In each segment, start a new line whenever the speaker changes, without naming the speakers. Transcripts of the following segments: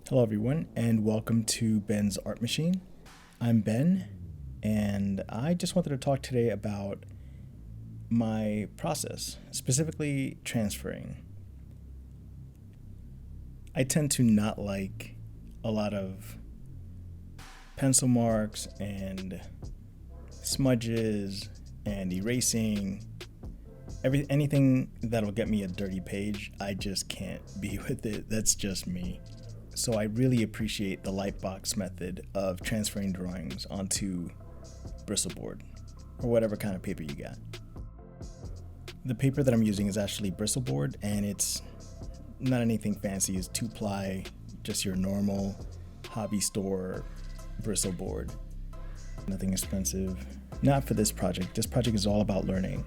Hello everyone and welcome to Ben's Art Machine. I'm Ben and I just wanted to talk today about my process, specifically transferring. I tend to not like a lot of pencil marks and smudges and erasing. Anything that'll get me a dirty page, I just can't be with it. That's just me. So I really appreciate the Lightbox method of transferring drawings onto Bristolboard or whatever kind of paper you got. The paper that I'm using is actually Bristolboard and it's not anything fancy. It's 2-ply, just your normal hobby store Bristolboard. Nothing expensive. Not for this project. This project is all about learning.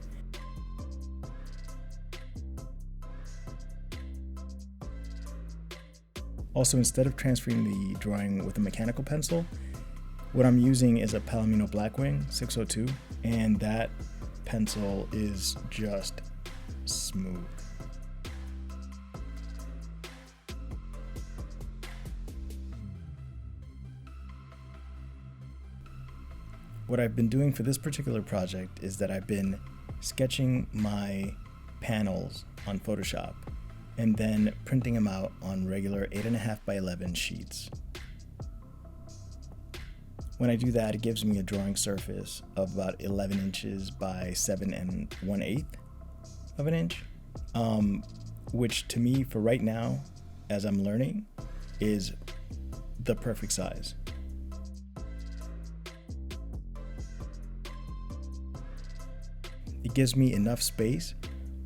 Also, instead of transferring the drawing with a mechanical pencil, what I'm using is a Palomino Blackwing 602, and that pencil is just smooth. What I've been doing for this particular project is that I've been sketching my panels on Photoshop and then printing them out on regular 8.5 by 11 sheets. When I do that, it gives me a drawing surface of about 11 inches by 7 1/8 of an inch, which to me, for right now, as I'm learning, is the perfect size. It gives me enough space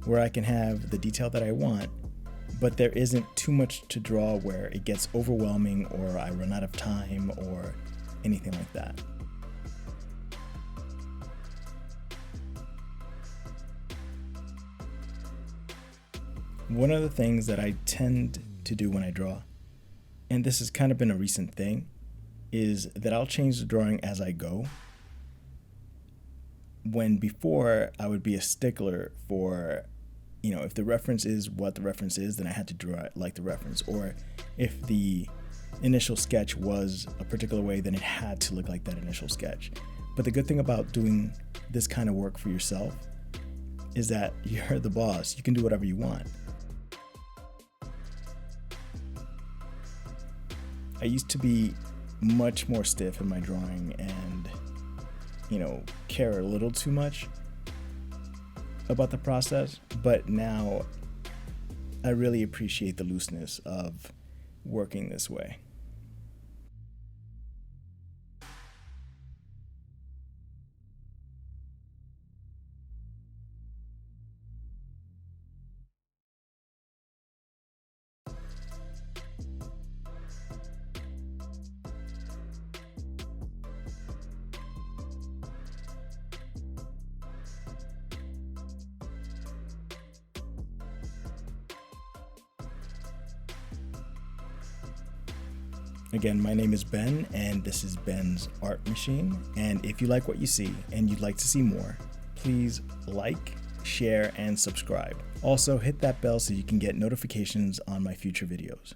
where I can have the detail that I want, but there isn't too much to draw where it gets overwhelming or I run out of time or anything like that. One of the things that I tend to do when I draw, and this has kind of been a recent thing, is that I'll change the drawing as I go. When before I would be a stickler for, if the reference is what the reference is, then I had to draw it like the reference. Or if the initial sketch was a particular way, then it had to look like that initial sketch. But the good thing about doing this kind of work for yourself is that you're the boss. You can do whatever you want. I used to be much more stiff in my drawing and, care a little too much about the process, but now I really appreciate the looseness of working this way. Again, my name is Ben, and this is Ben's Art Machine. And if you like what you see and you'd like to see more, please like, share, and subscribe. Also, hit that bell so you can get notifications on my future videos.